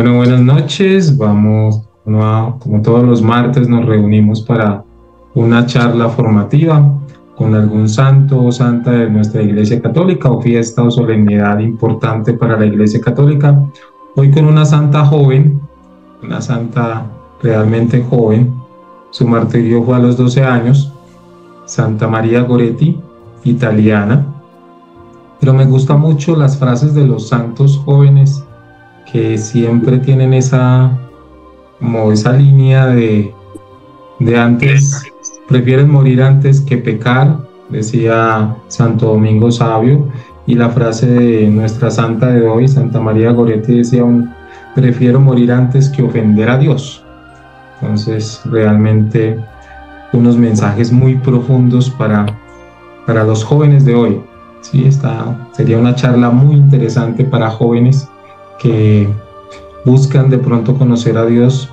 Bueno, buenas noches. Como todos los martes, nos reunimos para una charla formativa con algún santo o santa de nuestra Iglesia Católica o fiesta o solemnidad importante para la Iglesia Católica. Hoy con una santa joven, una santa realmente joven. Su martirio fue a los 12 años, Santa María Goretti, italiana. Pero me gustan mucho las frases de los santos jóvenes que siempre tienen esa línea de antes, prefieren morir antes que pecar, decía Santo Domingo Sabio, y la frase de nuestra santa de hoy, Santa María Goretti, decía prefiero morir antes que ofender a Dios. Entonces, realmente unos mensajes muy profundos para los jóvenes de hoy. Sí, sería una charla muy interesante para jóvenes que buscan de pronto conocer a Dios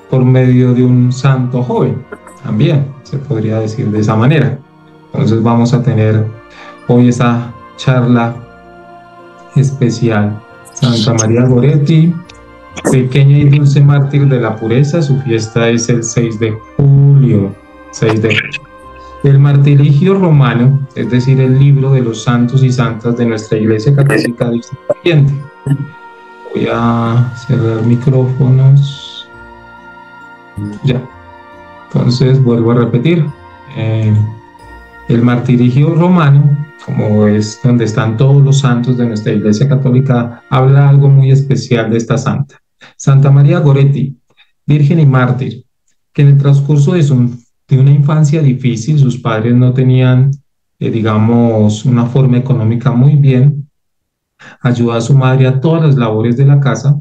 por medio de un santo joven, también se podría decir de esa manera. Entonces vamos a tener hoy esa charla especial. Santa María Goretti, pequeña y dulce mártir de la pureza, su fiesta es el 6 de julio. El martirio romano, es decir, el libro de los santos y santas de nuestra Iglesia Católica, dice lo siguiente. Voy a cerrar micrófonos. Ya. Entonces vuelvo a repetir. El martirio romano, como es donde están todos los santos de nuestra Iglesia Católica, habla algo muy especial de esta santa. Santa María Goretti, virgen y mártir, que en el transcurso de una infancia difícil, sus padres no tenían, digamos, una forma económica muy bien, ayudó a su madre a todas las labores de la casa.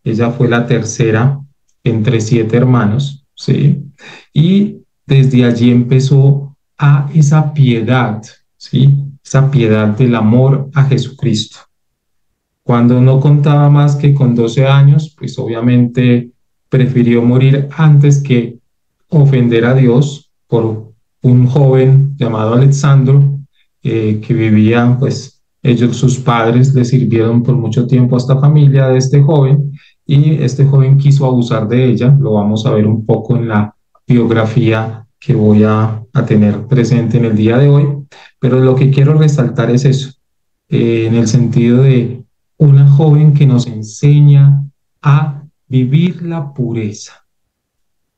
Ella fue la tercera entre 7 hermanos, ¿sí? Y desde allí empezó a esa piedad, ¿sí? Esa piedad del amor a Jesucristo. Cuando no contaba más que con 12 años, pues obviamente prefirió morir antes que ofender a Dios por un joven llamado Alexandro, que vivía, pues sus padres le sirvieron por mucho tiempo a esta familia de este joven, y este joven quiso abusar de ella. Lo vamos a ver un poco en la biografía que voy a tener presente en el día de hoy, pero lo que quiero resaltar es eso, en el sentido de una joven que nos enseña a vivir la pureza,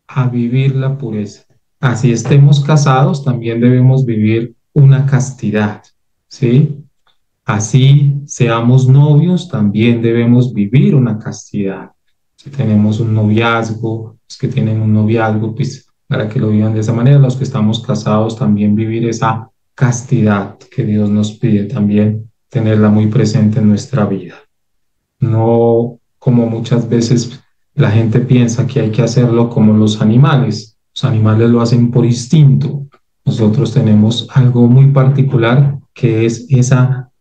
a vivir la pureza. Así estemos casados, también debemos vivir una castidad, ¿sí? Así seamos novios, también debemos vivir una castidad. Si tenemos un noviazgo, los que tienen un noviazgo, pues para que lo vivan de esa manera. Los que estamos casados, también vivir esa castidad que Dios nos pide, también tenerla muy presente en nuestra vida. No como muchas veces la gente piensa que hay que hacerlo como los animales. Los animales lo hacen por instinto. Nosotros tenemos algo muy particular, que es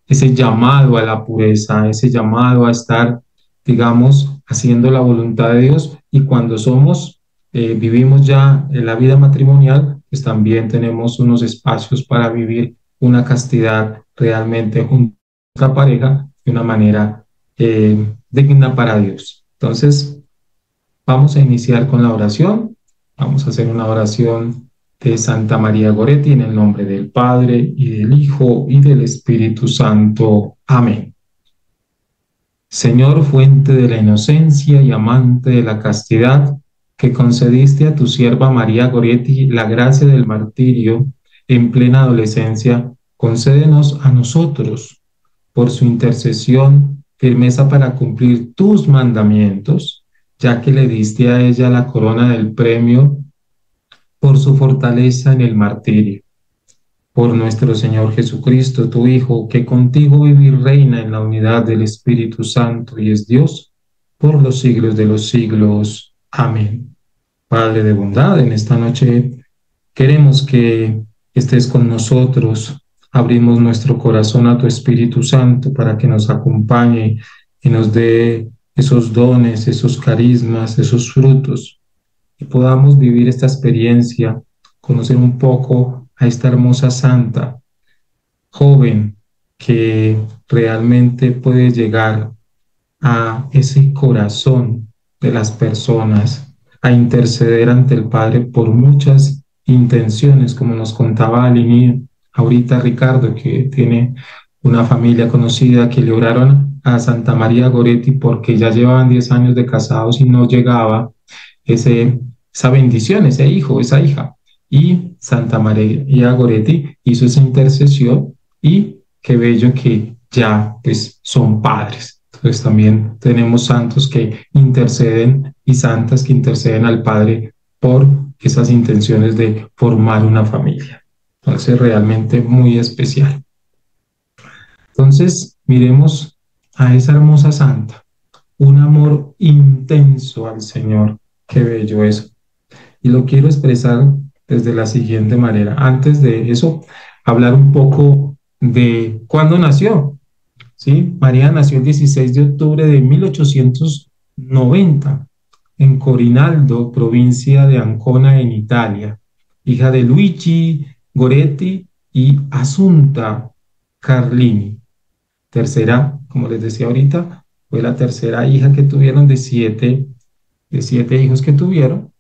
ese llamado a la pureza, ese llamado a estar, digamos, haciendo la voluntad de Dios. Y cuando vivimos ya en la vida matrimonial, pues también tenemos unos espacios para vivir una castidad realmente junto a la pareja de una manera digna para Dios. Entonces, vamos a iniciar con la oración. Vamos a hacer una oración de Santa María Goretti en el nombre del Padre, y del Hijo, y del Espíritu Santo. Amén. Señor, fuente de la inocencia y amante de la castidad, que concediste a tu sierva María Goretti la gracia del martirio en plena adolescencia, concédenos a nosotros, por su intercesión, firmeza para cumplir tus mandamientos, ya que le diste a ella la corona del premio por su fortaleza en el martirio. Por nuestro Señor Jesucristo, tu Hijo, que contigo vive y reina en la unidad del Espíritu Santo y es Dios por los siglos de los siglos. Amén. Padre de bondad, en esta noche queremos que estés con nosotros. Abrimos nuestro corazón a tu Espíritu Santo para que nos acompañe y nos dé esos dones, esos carismas, esos frutos, y podamos vivir esta experiencia, conocer un poco a esta hermosa santa, joven, que realmente puede llegar a ese corazón de las personas, a interceder ante el Padre por muchas intenciones, como nos contaba al inicio, ahorita Ricardo, que tiene una familia conocida que le oraron a Santa María Goretti porque ya llevaban 10 años de casados y no llegaba esa bendición, ese hijo, esa hija. Y Santa María Goretti hizo esa intercesión y qué bello que ya pues son padres. Entonces también tenemos santos que interceden y santas que interceden al Padre por esas intenciones de formar una familia. Entonces realmente muy especial. Entonces miremos a esa hermosa santa, un amor intenso al Señor. Qué bello eso. Y lo quiero expresar desde la siguiente manera. Antes de eso, hablar un poco de cuándo nació. ¿Sí? María nació el 16 de octubre de 1890 en Corinaldo, provincia de Ancona, en Italia, hija de Luigi Goretti y Assunta Carlini. Tercera, como les decía ahorita, fue la tercera hija que tuvieron de siete hijos que tuvieron.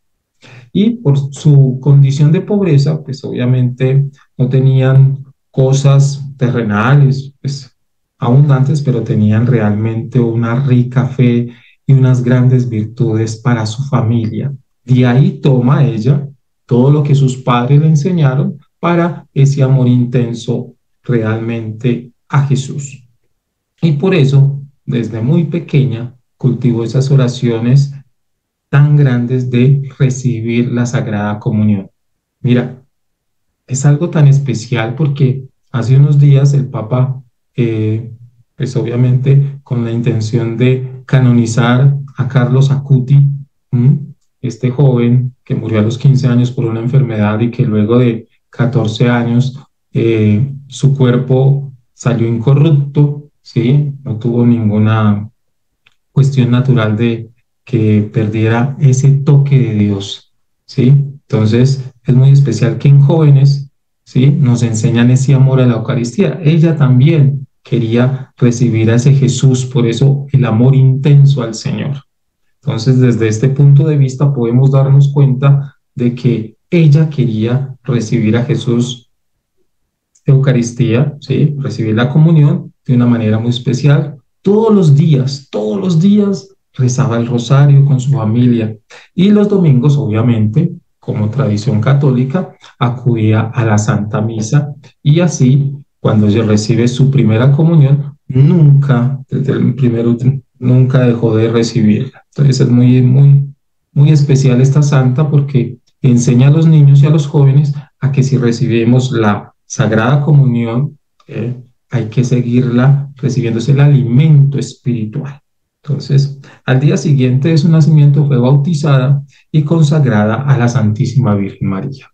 Y por su condición de pobreza, pues obviamente no tenían cosas terrenales, pues abundantes, pero tenían realmente una rica fe y unas grandes virtudes para su familia. De ahí toma ella todo lo que sus padres le enseñaron para ese amor intenso realmente a Jesús. Y por eso, desde muy pequeña, cultivó esas oraciones tan grandes de recibir la Sagrada Comunión. Mira, es algo tan especial porque hace unos días el Papa, pues obviamente con la intención de canonizar a Carlos Acuti, este joven que murió a los 15 años por una enfermedad y que luego de 14 años su cuerpo salió incorrupto, ¿sí? No tuvo ninguna cuestión natural de que perdiera ese toque de Dios, ¿sí? Entonces, es muy especial que en jóvenes, ¿sí? Nos enseñan ese amor a la Eucaristía. Ella también quería recibir a ese Jesús, por eso el amor intenso al Señor. Entonces, desde este punto de vista podemos darnos cuenta de que ella quería recibir a Jesús Eucaristía, ¿sí? Recibir la comunión de una manera muy especial. Todos los días rezaba el rosario con su familia y los domingos, obviamente, como tradición católica, acudía a la Santa Misa y así, cuando ella recibe su primera comunión, nunca, desde el primer nunca dejó de recibirla. Entonces es muy especial esta santa porque enseña a los niños y a los jóvenes a que si recibimos la Sagrada Comunión, hay que seguirla recibiéndose el alimento espiritual. Entonces, al día siguiente de su nacimiento fue bautizada y consagrada a la Santísima Virgen María.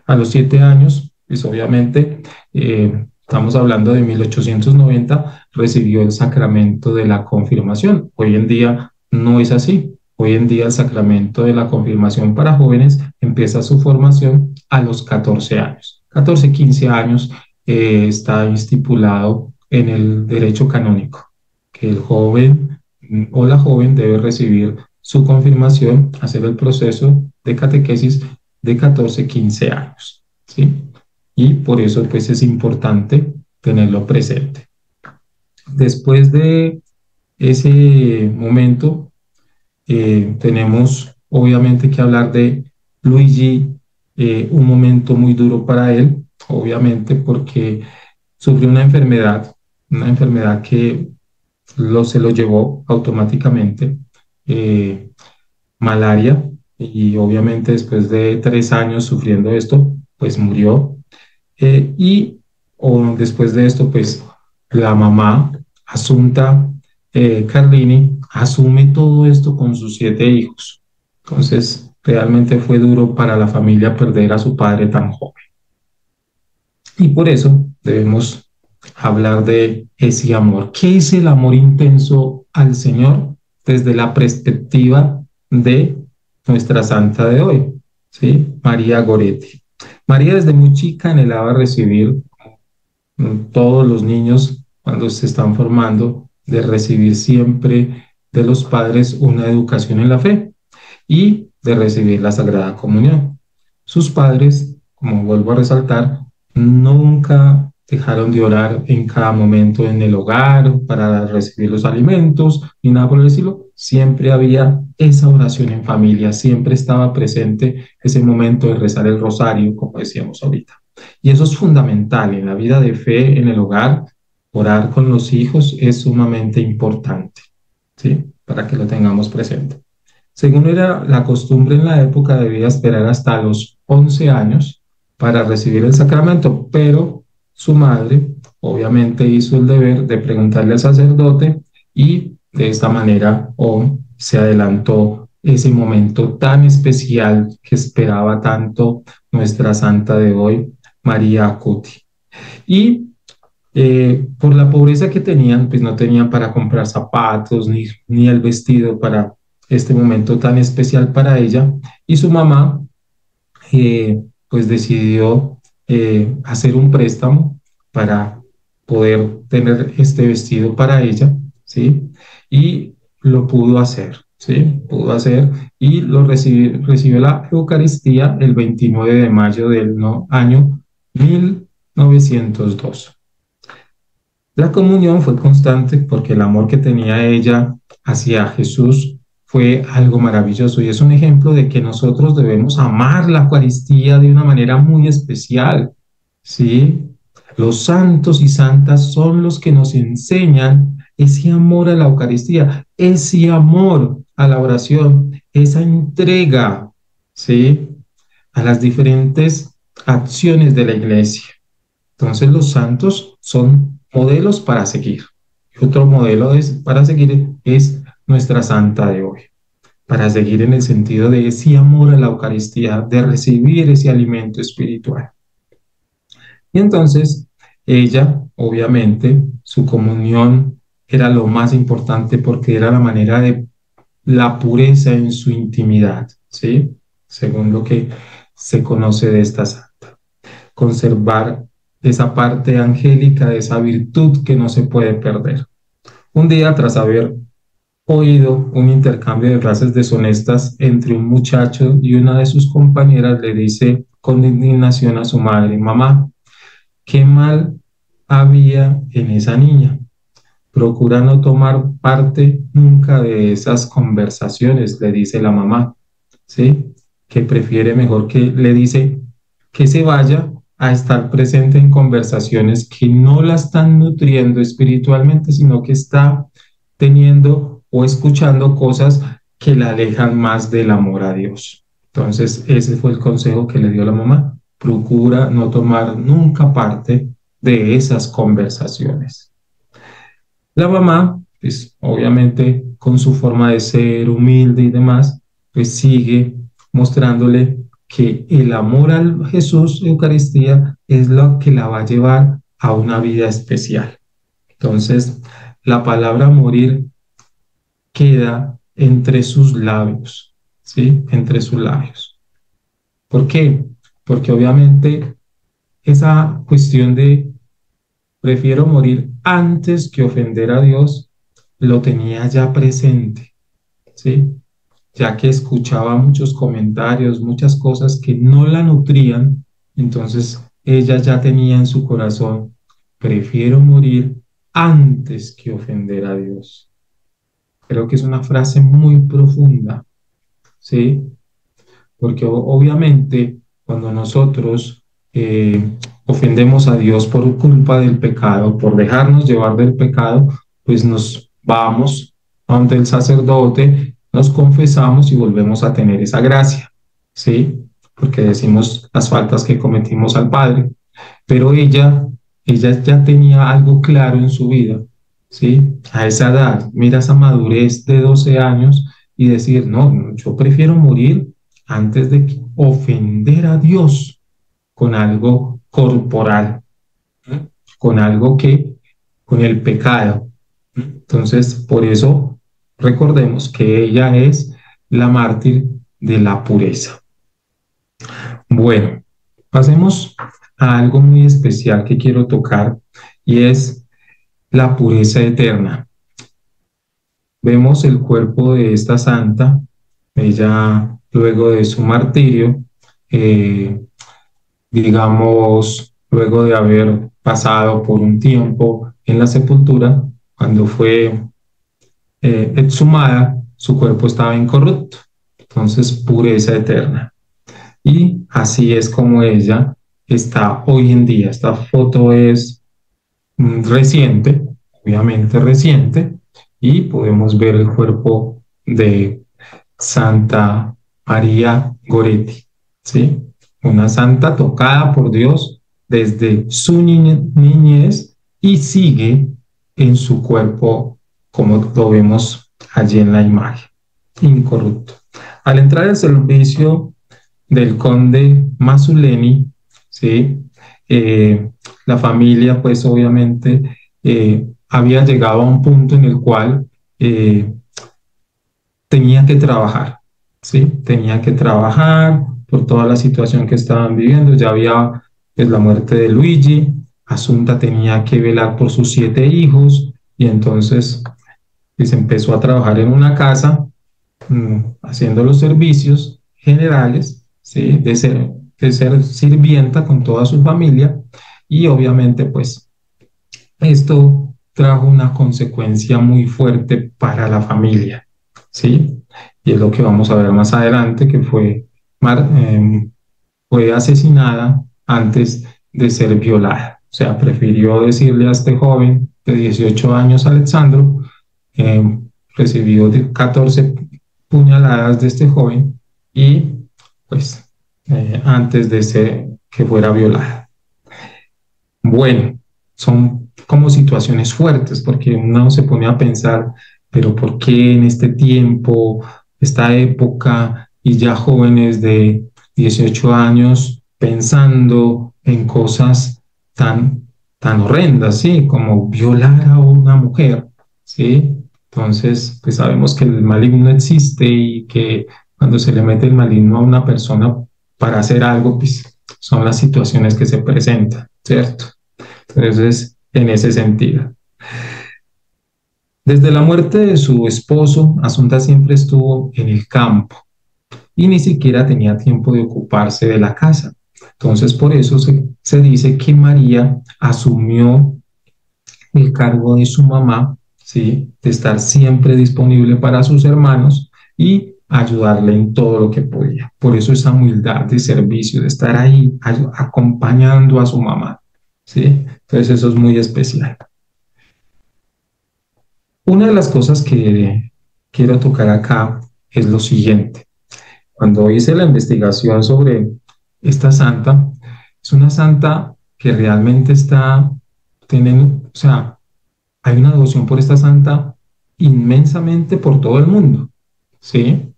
A los 7 años, pues obviamente, estamos hablando de 1890, recibió el sacramento de la confirmación. Hoy en día no es así. Hoy en día el sacramento de la confirmación para jóvenes empieza su formación a los 14 años. 14, 15 años está estipulado en el derecho canónico, que el joven o la joven debe recibir su confirmación, hacer el proceso de catequesis de 14, 15 años, ¿sí? Y por eso pues es importante tenerlo presente. Después de ese momento, tenemos obviamente que hablar de Luigi, un momento muy duro para él, obviamente porque sufrió una enfermedad que se lo llevó automáticamente, malaria, y obviamente después de 3 años sufriendo esto, pues murió. Después de esto, pues la mamá, Asunta Carlini, asume todo esto con sus 7 hijos. Entonces, realmente fue duro para la familia perder a su padre tan joven. Y por eso debemos hablar de ese amor. ¿Qué es el amor intenso al Señor desde la perspectiva de nuestra santa de hoy? ¿Sí? María Goretti. María desde muy chica anhelaba recibir, todos los niños cuando se están formando, de recibir siempre de los padres una educación en la fe y de recibir la Sagrada Comunión. Sus padres, como vuelvo a resaltar, nunca dejaron de orar en cada momento en el hogar para recibir los alimentos ni nada por el estilo. Siempre había esa oración en familia, siempre estaba presente ese momento de rezar el rosario, como decíamos ahorita. Y eso es fundamental en la vida de fe en el hogar. Orar con los hijos es sumamente importante, ¿sí? Para que lo tengamos presente. Según era la costumbre en la época, debía esperar hasta los 11 años para recibir el sacramento, pero su madre obviamente hizo el deber de preguntarle al sacerdote y de esta manera se adelantó ese momento tan especial que esperaba tanto nuestra santa de hoy, María Acuti. Y por la pobreza que tenían, pues no tenían para comprar zapatos ni el vestido para este momento tan especial para ella. Y su mamá, pues decidió hacer un préstamo para poder tener este vestido para ella, ¿sí? Y lo pudo hacer, ¿sí? Pudo hacer y recibió la Eucaristía el 29 de mayo del año 1902. La comunión fue constante porque el amor que tenía ella hacia Jesús fue algo maravilloso y es un ejemplo de que nosotros debemos amar la Eucaristía de una manera muy especial, ¿sí? Los santos y santas son los que nos enseñan ese amor a la Eucaristía, ese amor a la oración, esa entrega, ¿sí? A las diferentes acciones de la iglesia. Entonces los santos son modelos para seguir. Y otro modelo para seguir es nuestra santa de hoy, para seguir en el sentido de ese amor a la Eucaristía, de recibir ese alimento espiritual. Y entonces ella, obviamente, su comunión era lo más importante porque era la manera de la pureza en su intimidad, ¿sí? Según lo que se conoce de esta santa. Conservar esa parte angélica, de esa virtud que no se puede perder. Un día, tras haber oído un intercambio de frases deshonestas entre un muchacho y una de sus compañeras, le dice con indignación a su madre: mamá, ¿qué mal había en esa niña? Procura no tomar parte nunca de esas conversaciones, le dice la mamá, ¿sí? Que prefiere mejor que le dice que se vaya a estar presente en conversaciones que no la están nutriendo espiritualmente, sino que está teniendo o escuchando cosas que la alejan más del amor a Dios. Entonces, ese fue el consejo que le dio la mamá. Procura no tomar nunca parte de esas conversaciones. La mamá, pues obviamente con su forma de ser humilde y demás, pues sigue mostrándole que el amor al Jesús Eucaristía es lo que la va a llevar a una vida especial. Entonces, la palabra morir queda entre sus labios, ¿sí? Entre sus labios. ¿Por qué? Porque obviamente esa cuestión de prefiero morir antes que ofender a Dios lo tenía ya presente, ¿sí? Ya que escuchaba muchos comentarios, muchas cosas que no la nutrían, entonces ella ya tenía en su corazón: prefiero morir antes que ofender a Dios. Creo que es una frase muy profunda, ¿sí? Porque obviamente cuando nosotros ofendemos a Dios por culpa del pecado, por dejarnos llevar del pecado, pues nos vamos ante el sacerdote, nos confesamos y volvemos a tener esa gracia, ¿sí? Porque decimos las faltas que cometimos al Padre. Pero ella ya tenía algo claro en su vida, ¿sí? A esa edad, mira esa madurez de 12 años y decir: no, yo prefiero morir antes de ofender a Dios con algo corporal, ¿eh? Con algo con el pecado. Entonces, por eso recordemos que ella es la mártir de la pureza. Bueno, pasemos a algo muy especial que quiero tocar y es la pureza eterna. vemos el cuerpo de esta santa. Ella, luego de su martirio, eh, digamos, luego de haber pasado por un tiempo en la sepultura, cuando fue exhumada, su cuerpo estaba incorrupto, entonces pureza eterna. Y así es como ella está hoy en día. Esta foto es reciente, obviamente reciente, y podemos ver el cuerpo de Santa María Goretti, ¿sí? Una santa tocada por Dios desde su niñez y sigue en su cuerpo como lo vemos allí en la imagen, incorrupto. Al entrar al servicio del conde Masuleni, ¿sí? La familia pues obviamente había llegado a un punto en el cual tenía que trabajar, ¿sí? Tenía que trabajar por toda la situación que estaban viviendo. Ya había pues, la muerte de Luigi, Asunta tenía que velar por sus 7 hijos y entonces pues, empezó a trabajar en una casa haciendo los servicios generales, ¿sí? De ser sirvienta con toda su familia y obviamente pues esto trajo una consecuencia muy fuerte para la familia, ¿sí? Y es lo que vamos a ver más adelante, que fue asesinada antes de ser violada. O sea, prefirió decirle a este joven de 18 años, Alexandro, eh, recibió 14 puñaladas de este joven y pues antes de que fuera violada. Bueno, son como situaciones fuertes porque uno se pone a pensar, pero ¿por qué en este tiempo, esta época y ya jóvenes de 18 años pensando en cosas tan horrendas, ¿sí? Como violar a una mujer, ¿sí? Entonces, pues sabemos que el maligno existe y que cuando se le mete el maligno a una persona para hacer algo, pues son las situaciones que se presentan, ¿cierto? Entonces, en ese sentido. Desde la muerte de su esposo, Asunta siempre estuvo en el campo y ni siquiera tenía tiempo de ocuparse de la casa. Entonces, por eso se dice que María asumió el cargo de su mamá, ¿sí? De estar siempre disponible para sus hermanos y ayudarle en todo lo que podía. Por eso esa humildad de servicio, de estar ahí acompañando a su mamá, ¿sí? Entonces eso es muy especial. Una de las cosas que quiero tocar acá es lo siguiente. Cuando hice la investigación sobre esta santa, es una santa que realmente o sea, hay una devoción por esta santa inmensamente por todo el mundo, ¿sí?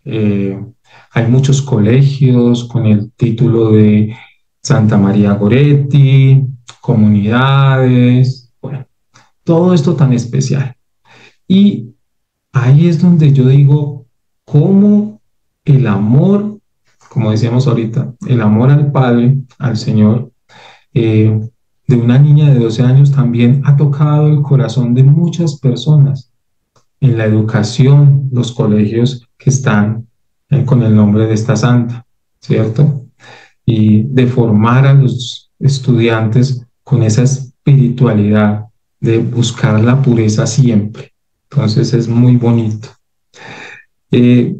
Eh, Hay muchos colegios con el título de Santa María Goretti, comunidades, bueno, todo esto tan especial. Y ahí es donde yo digo, cómo el amor, como decíamos ahorita, el amor al Padre, al Señor, eh, de una niña de 12 años también ha tocado el corazón de muchas personas en la educación, los colegios que están con el nombre de esta santa, ¿cierto? Y de formar a los estudiantes con esa espiritualidad de buscar la pureza siempre. Entonces es muy bonito. Eh,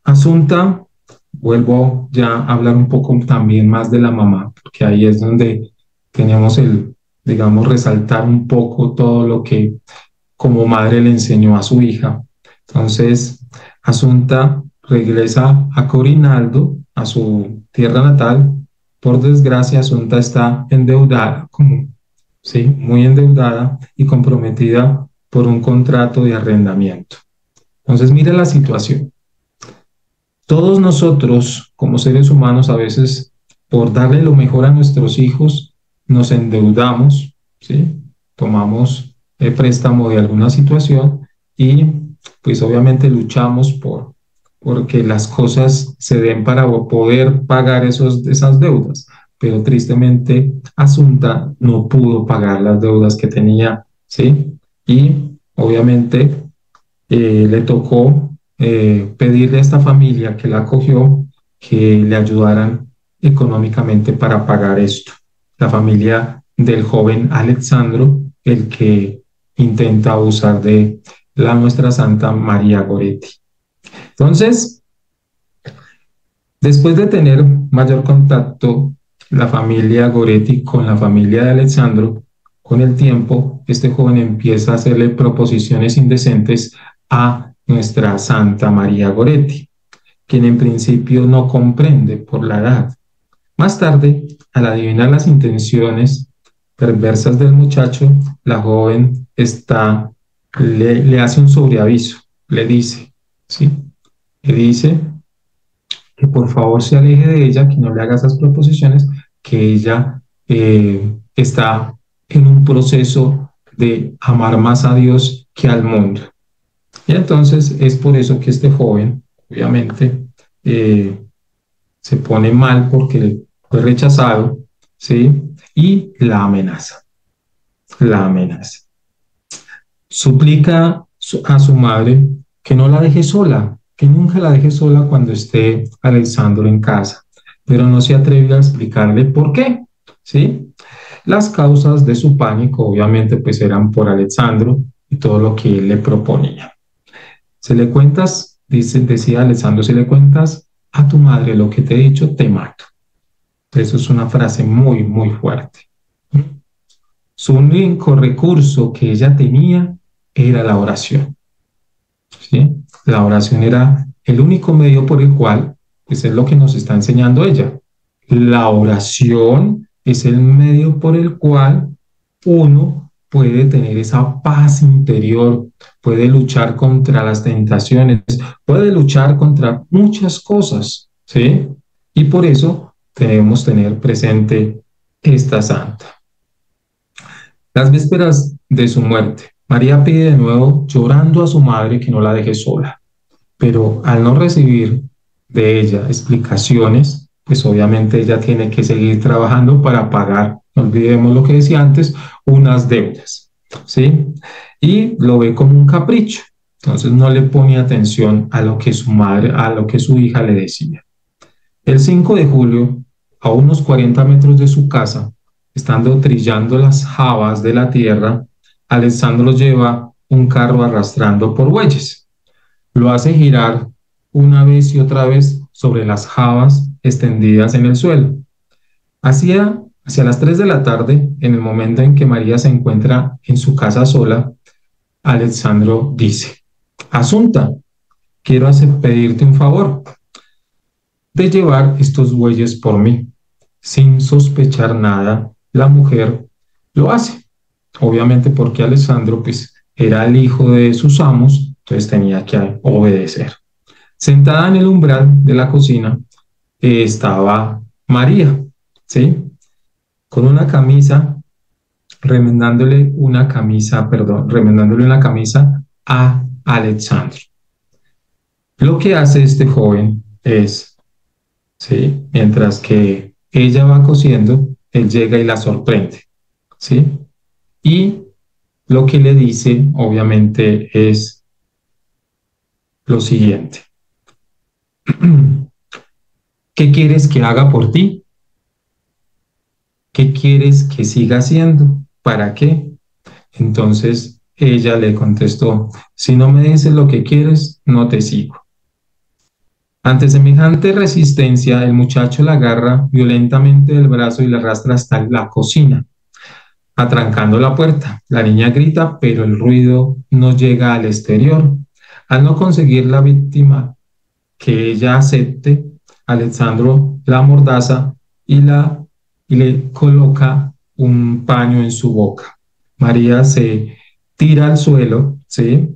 Asunta, vuelvo ya a hablar un poco también más de la mamá, porque ahí es donde tenemos digamos, resaltar un poco todo lo que como madre le enseñó a su hija. Entonces, Asunta regresa a Corinaldo, a su tierra natal. Por desgracia, Asunta está endeudada, sí, muy endeudada y comprometida por un contrato de arrendamiento. Entonces, mire la situación. Todos nosotros, como seres humanos, a veces, por darle lo mejor a nuestros hijos, nos endeudamos, ¿sí? Tomamos préstamo de alguna situación y, pues, obviamente luchamos porque las cosas se den para poder pagar esas deudas. Pero tristemente, Asunta no pudo pagar las deudas que tenía, ¿sí? Y, obviamente, le tocó pedirle a esta familia que la acogió que le ayudaran económicamente para pagar esto. La familia del joven Alexandro, el que intenta abusar de la nuestra Santa María Goretti. Entonces, después de tener mayor contacto la familia Goretti con la familia de Alexandro, con el tiempo, este joven empieza a hacerle proposiciones indecentes a nuestra Santa María Goretti, quien en principio no comprende por la edad. Más tarde, al adivinar las intenciones perversas del muchacho, la joven le hace un sobreaviso, le dice, ¿sí? Le dice que por favor se aleje de ella, que no le haga esas proposiciones, que ella está en un proceso de amar más a Dios que al mundo. Y entonces es por eso que este joven, obviamente, se pone mal porque fue rechazado, ¿sí? Y la amenaza, la amenaza. Suplica a su madre que no la deje sola, que nunca la deje sola cuando esté Alexandro en casa, pero no se atreve a explicarle por qué, ¿sí? Las causas de su pánico, obviamente, pues eran por Alexandro y todo lo que él le proponía. Si le cuentas, decía Alexandro, si le cuentas a tu madre lo que te he dicho, te mato. Eso es una frase muy, muy fuerte. Su único recurso que ella tenía era la oración, ¿sí? La oración era el único medio por el cual, pues es lo que nos está enseñando ella. La oración es el medio por el cual uno puede tener esa paz interior, puede luchar contra las tentaciones, puede luchar contra muchas cosas, ¿sí? Y por eso debemos tener presente esta santa. Las vísperas de su muerte, María pide de nuevo, llorando a su madre, que no la deje sola, pero al no recibir de ella explicaciones, pues obviamente ella tiene que seguir trabajando para pagar, no olvidemos lo que decía antes, unas deudas, ¿sí? Y lo ve como un capricho, entonces no le pone atención a lo que su madre, a lo que su hija le decía. El 5 de julio, a unos 40 metros de su casa, estando trillando las jabas de la tierra, Alessandro lleva un carro arrastrando por bueyes. Lo hace girar una vez y otra vez sobre las jabas extendidas en el suelo. Hacia las 3 de la tarde, en el momento en que María se encuentra en su casa sola, Alessandro dice, Asunta, quiero pedirte un favor de llevar estos bueyes por mí. Sin sospechar nada, la mujer lo hace. Obviamente porque Alessandro pues, era el hijo de sus amos, entonces tenía que obedecer. Sentada en el umbral de la cocina estaba María, ¿sí? Con una camisa, remendándole una camisa a Alessandro. Lo que hace este joven es, ¿sí? Mientras que ella va cosiendo, él llega y la sorprende, ¿sí? Y lo que le dice, obviamente, es lo siguiente. ¿Qué quieres que haga por ti? ¿Qué quieres que siga haciendo? ¿Para qué? Entonces ella le contestó, si no me dices lo que quieres, no te sigo. Ante semejante resistencia, el muchacho la agarra violentamente del brazo y la arrastra hasta la cocina, atrancando la puerta. La niña grita, pero el ruido no llega al exterior. Al no conseguir la víctima que ella acepte, Alessandro la amordaza y le coloca un paño en su boca. María se tira al suelo, ¿sí?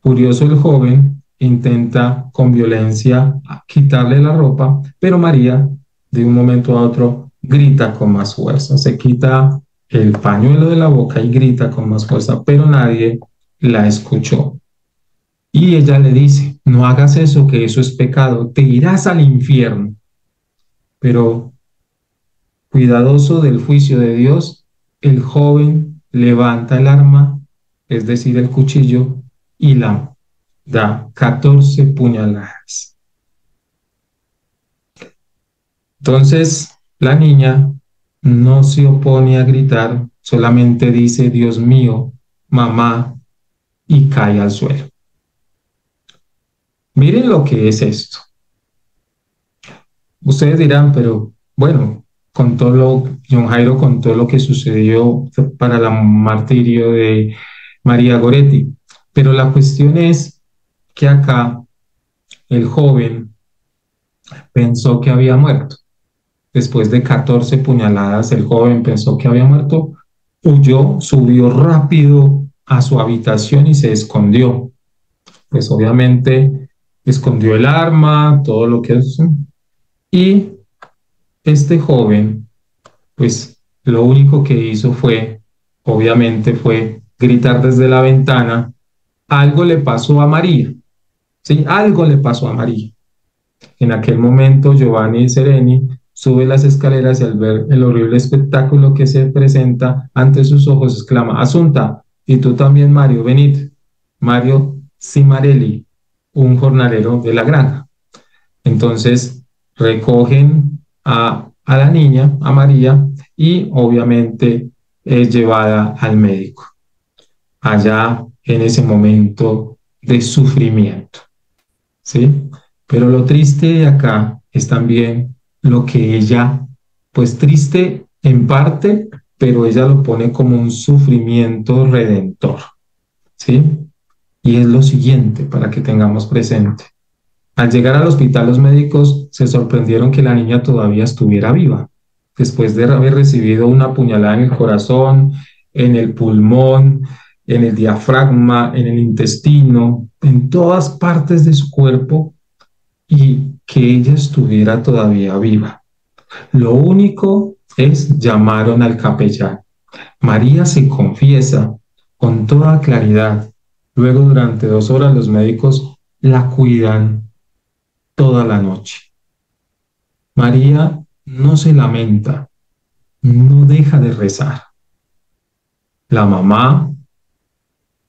Furioso el joven intenta con violencia quitarle la ropa, pero María de un momento a otro grita con más fuerza, se quita el pañuelo de la boca y grita con más fuerza, pero nadie la escuchó. Y ella le dice, no hagas eso, que eso es pecado, te irás al infierno. Pero cuidadoso del juicio de Dios, el joven levanta el arma, es decir, el cuchillo, y la da 14 puñaladas. Entonces, la niña no se opone a gritar, solamente dice, Dios mío, mamá, y cae al suelo. Miren lo que es esto. Ustedes dirán, pero bueno, con todo John Jairo, con todo lo que sucedió para el martirio de María Goretti, pero la cuestión es que acá el joven pensó que había muerto. Después de 14 puñaladas, el joven pensó que había muerto, huyó, subió rápido a su habitación y se escondió. Pues obviamente escondió el arma, todo lo que es. Y este joven, pues lo único que hizo fue, obviamente, fue gritar desde la ventana, algo le pasó a María, ¿sí? Algo le pasó a María. En aquel momento, Giovanni Sereni sube las escaleras y al ver el horrible espectáculo que se presenta ante sus ojos, exclama, Asunta, y tú también, Mario, venid. Mario Cimarelli, un jornalero de la granja. Entonces, recogen a la niña, a María, y obviamente es llevada al médico, allá en ese momento de sufrimiento. ¿Sí? Pero lo triste de acá es también lo que ella, pues triste en parte, pero ella lo pone como un sufrimiento redentor, ¿sí? Y es lo siguiente para que tengamos presente. Al llegar al hospital, los médicos se sorprendieron que la niña todavía estuviera viva, después de haber recibido una puñalada en el corazón, en el pulmón, en el diafragma, en el intestino, en todas partes de su cuerpo, y que ella estuviera todavía viva. Lo único es llamaron al capellán. María se confiesa con toda claridad. Luego, durante 2 horas, los médicos la cuidan toda la noche. María no se lamenta, no deja de rezar. La mamá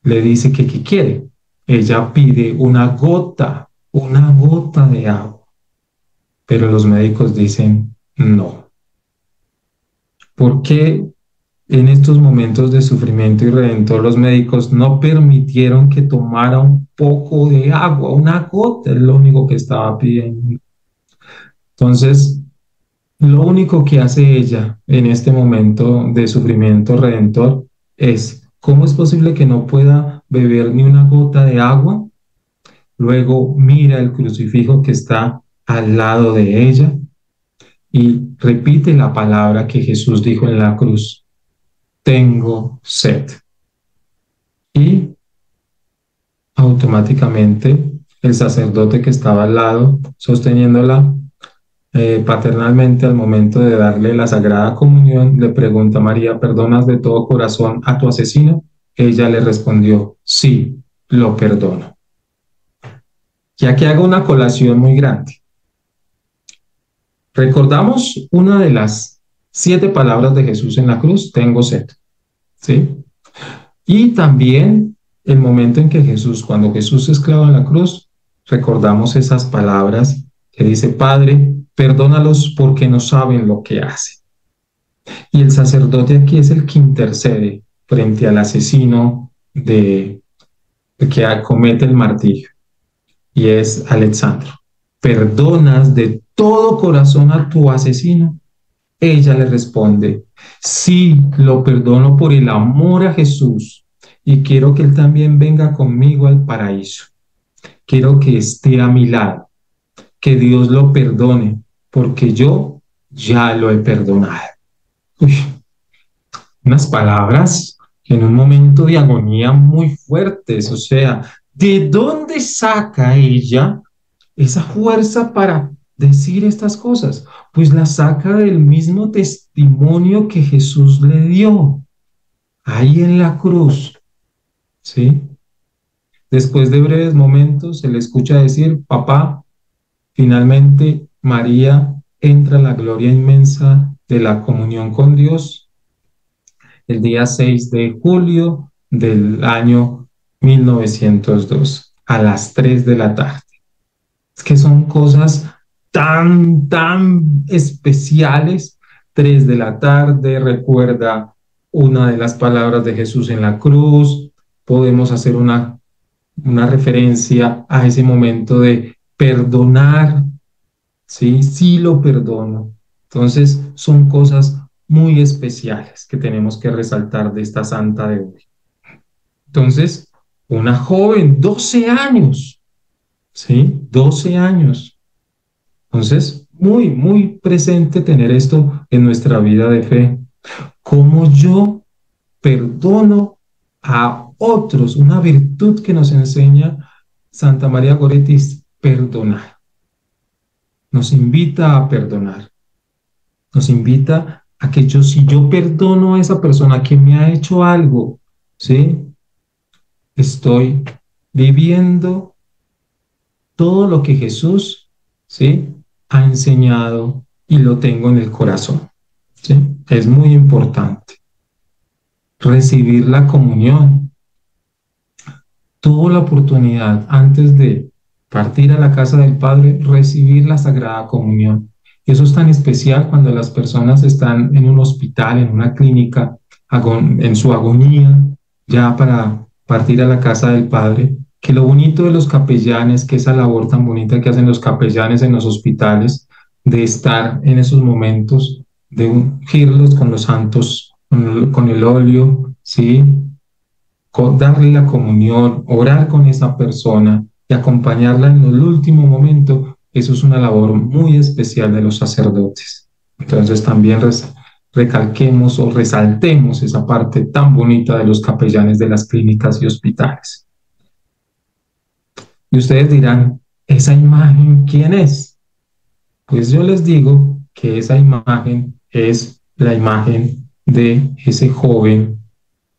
le dice que qué quiere. Ella pide una gota de agua. Pero los médicos dicen no. ¿Por qué en estos momentos de sufrimiento y redentor los médicos no permitieron que tomara un poco de agua, una gota? Es lo único que estaba pidiendo. Entonces, lo único que hace ella en este momento de sufrimiento redentor es, ¿cómo es posible que no pueda beber ni una gota de agua? Luego mira el crucifijo que está al lado de ella y repite la palabra que Jesús dijo en la cruz, tengo sed. Y automáticamente el sacerdote que estaba al lado, sosteniéndola paternalmente al momento de darle la Sagrada Comunión, le pregunta a María, ¿perdonas de todo corazón a tu asesino? Ella le respondió, sí, lo perdono. Ya que hago una colación muy grande. Recordamos una de las 7 palabras de Jesús en la cruz, tengo sed, ¿sí? Y también el momento en que Jesús, cuando Jesús es clavado en la cruz, recordamos esas palabras que dice, Padre, perdónalos porque no saben lo que hacen. Y el sacerdote aquí es el que intercede frente al asesino que comete el martirio, y es Alexandro. ¿Perdonas de todo corazón a tu asesino? Ella le responde, sí, lo perdono por el amor a Jesús y quiero que él también venga conmigo al paraíso. Quiero que esté a mi lado, que Dios lo perdone, porque yo ya lo he perdonado. Uy, unas palabras en un momento de agonía muy fuertes, o sea, ¿de dónde saca ella esa fuerza para decir estas cosas? Pues la saca del mismo testimonio que Jesús le dio ahí en la cruz, ¿sí? Después de breves momentos se le escucha decir, papá, finalmente María entra a la gloria inmensa de la comunión con Dios el día 6 de julio del año 1902. a las 3 de la tarde. Es que son cosas tan especiales. 3 de la tarde, recuerda una de las palabras de Jesús en la cruz. Podemos hacer una referencia a ese momento de perdonar, ¿sí? Sí lo perdono. Entonces, son cosas muy especiales que tenemos que resaltar de esta santa de hoy. Entonces, una joven, 12 años, ¿sí? 12 años. Entonces, muy presente tener esto en nuestra vida de fe. ¿Cómo yo perdono a otros? Una virtud que nos enseña Santa María Goretti es perdonar. Nos invita a perdonar. Nos invita a que si yo perdono a esa persona que me ha hecho algo, ¿sí? Estoy viviendo todo lo que Jesús, ¿sí?, ha enseñado y lo tengo en el corazón, ¿sí? Es muy importante recibir la comunión. Tuve la oportunidad antes de partir a la casa del Padre, recibir la Sagrada Comunión. Y eso es tan especial cuando las personas están en un hospital, en una clínica, en su agonía, ya para partir a la casa del Padre, que lo bonito de los capellanes, que esa labor tan bonita que hacen los capellanes en los hospitales, de estar en esos momentos, de ungirlos con los santos, con el óleo, ¿sí?, darle la comunión, orar con esa persona y acompañarla en el último momento, eso es una labor muy especial de los sacerdotes. Entonces también recalquemos o resaltemos esa parte tan bonita de los capellanes de las clínicas y hospitales. Y ustedes dirán, ¿esa imagen quién es? Pues yo les digo que esa imagen es la imagen de ese joven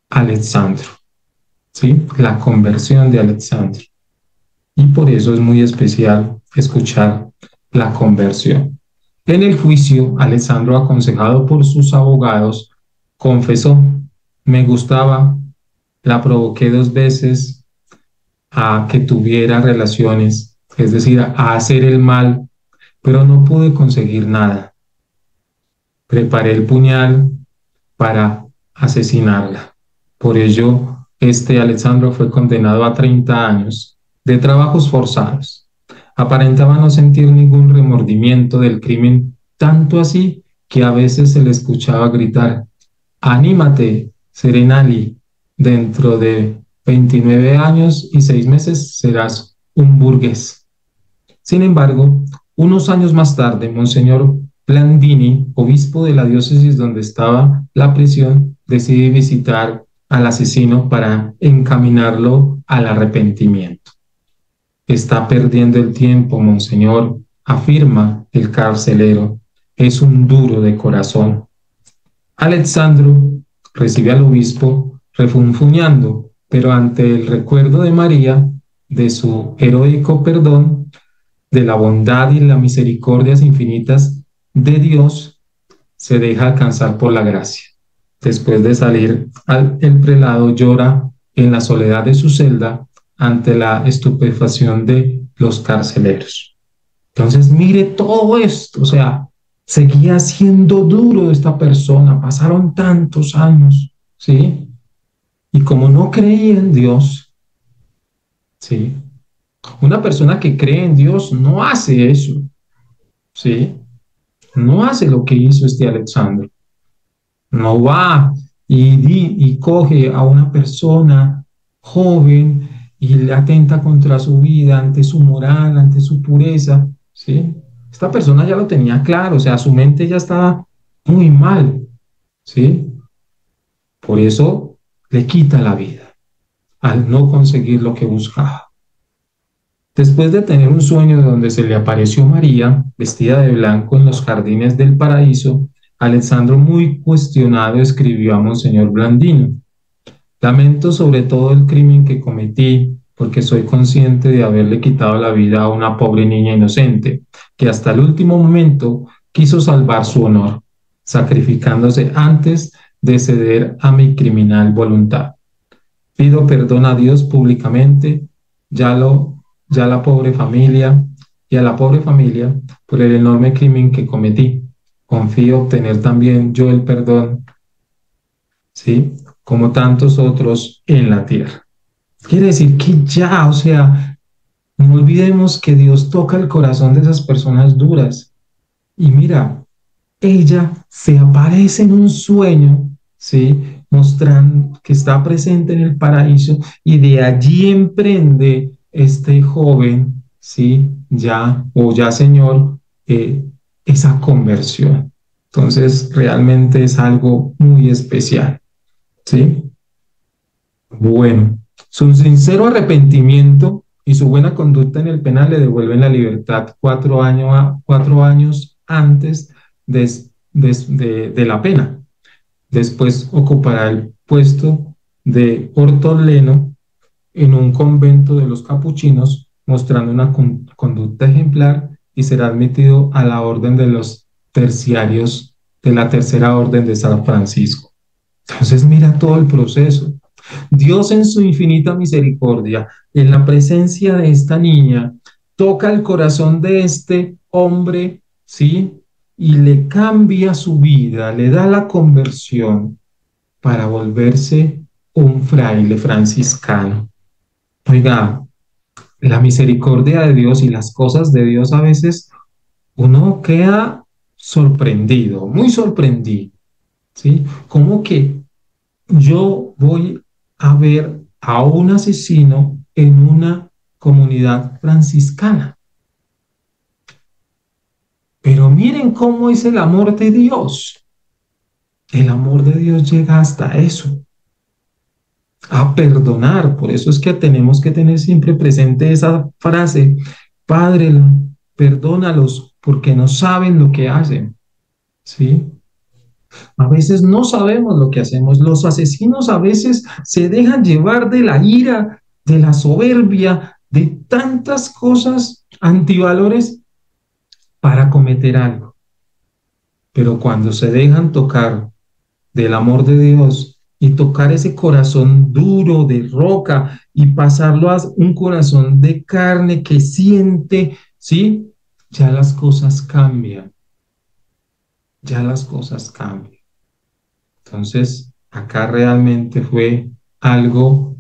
Alexandro, ¿sí? La conversión de Alexandro. Y por eso es muy especial escuchar la conversión. En el juicio, Alexandro, aconsejado por sus abogados, confesó: me gustaba, la provoqué 2 veces a que tuviera relaciones, es decir, a hacer el mal, pero no pude conseguir nada. Preparé el puñal para asesinarla. Por ello, Alexandro fue condenado a 30 años de trabajos forzados. Aparentaba no sentir ningún remordimiento del crimen, tanto así que a veces se le escuchaba gritar: anímate, Serenali, dentro de 29 años y 6 meses serás un burgués. Sin embargo, unos años más tarde, Monseñor Blandini, obispo de la diócesis donde estaba la prisión, decide visitar al asesino para encaminarlo al arrepentimiento. Está perdiendo el tiempo, monseñor, afirma el carcelero. Es un duro de corazón. Alexandro recibe al obispo refunfuñando, pero ante el recuerdo de María, de su heroico perdón, de la bondad y las misericordias infinitas de Dios, se deja alcanzar por la gracia. Después de salir, el prelado llora en la soledad de su celda ante la estupefacción de los carceleros. Entonces, mire todo esto, o sea, seguía siendo duro esta persona, pasaron tantos años, ¿sí? Y como no creía en Dios, ¿sí? Una persona que cree en Dios no hace eso, ¿sí? No hace lo que hizo Alexandro. No va y coge a una persona joven y le atenta contra su vida, ante su moral, ante su pureza, ¿sí? Esta persona ya lo tenía claro, o sea, su mente ya estaba muy mal, ¿sí? Por eso le quita la vida, al no conseguir lo que buscaba. Después de tener un sueño donde se le apareció María, vestida de blanco en los jardines del paraíso, Alexandro, muy cuestionado, escribió a Monseñor Blandino: lamento sobre todo el crimen que cometí, porque soy consciente de haberle quitado la vida a una pobre niña inocente, que hasta el último momento quiso salvar su honor, sacrificándose antes de ceder a mi criminal voluntad. Pido perdón a Dios públicamente ya ya la pobre familia y a la pobre familia por el enorme crimen que cometí. Confío obtener también yo el perdón, ¿sí? Como tantos otros en la tierra. Quiere decir que ya, o sea, no olvidemos que Dios toca el corazón de esas personas duras. Y mira, ella se aparece en un sueño, ¿sí? Mostrando que está presente en el paraíso y de allí emprende este joven, ¿sí? Ya, o ya señor, esa conversión. Entonces, realmente es algo muy especial, ¿sí? Bueno, su sincero arrepentimiento y su buena conducta en el penal le devuelven la libertad 4 años antes de, de la pena. Después ocupará el puesto de ortoleno en un convento de los capuchinos, mostrando una conducta ejemplar y será admitido a la orden de los terciarios de la tercera orden de San Francisco. Entonces mira todo el proceso. Dios en su infinita misericordia, en la presencia de esta niña, toca el corazón de este hombre, ¿sí? Y le cambia su vida, le da la conversión para volverse un fraile franciscano. Oiga, la misericordia de Dios y las cosas de Dios a veces uno queda sorprendido, muy sorprendido, ¿sí? Como que yo voy a ver a un asesino en una comunidad franciscana. Pero miren cómo es el amor de Dios. El amor de Dios llega hasta eso, a perdonar. Por eso es que tenemos que tener siempre presente esa frase, Padre, perdónalos porque no saben lo que hacen. ¿Sí? A veces no sabemos lo que hacemos. Los asesinos a veces se dejan llevar de la ira, de la soberbia, de tantas cosas antivalores para cometer algo. Pero cuando se dejan tocar del amor de Dios y tocar ese corazón duro de roca y pasarlo a un corazón de carne que siente, ¿sí? Ya las cosas cambian. Ya las cosas cambian. Entonces, acá realmente fue algo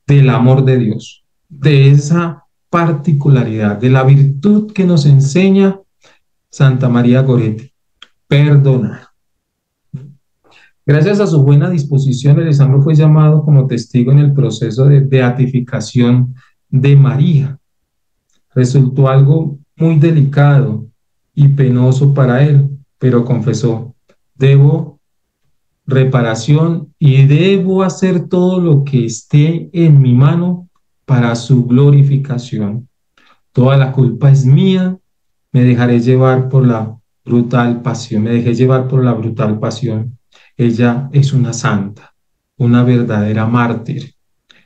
del amor de Dios, de esa particularidad, de la virtud que nos enseña Santa María Goretti, perdonar. Gracias a su buena disposición, Alessandro fue llamado como testigo en el proceso de beatificación de María. Resultó algo muy delicado y penoso para él, pero confesó, debo reparación y debo hacer todo lo que esté en mi mano para su glorificación. Toda la culpa es mía, me dejaré llevar por la brutal pasión, me dejé llevar por la brutal pasión. Ella es una santa, una verdadera mártir.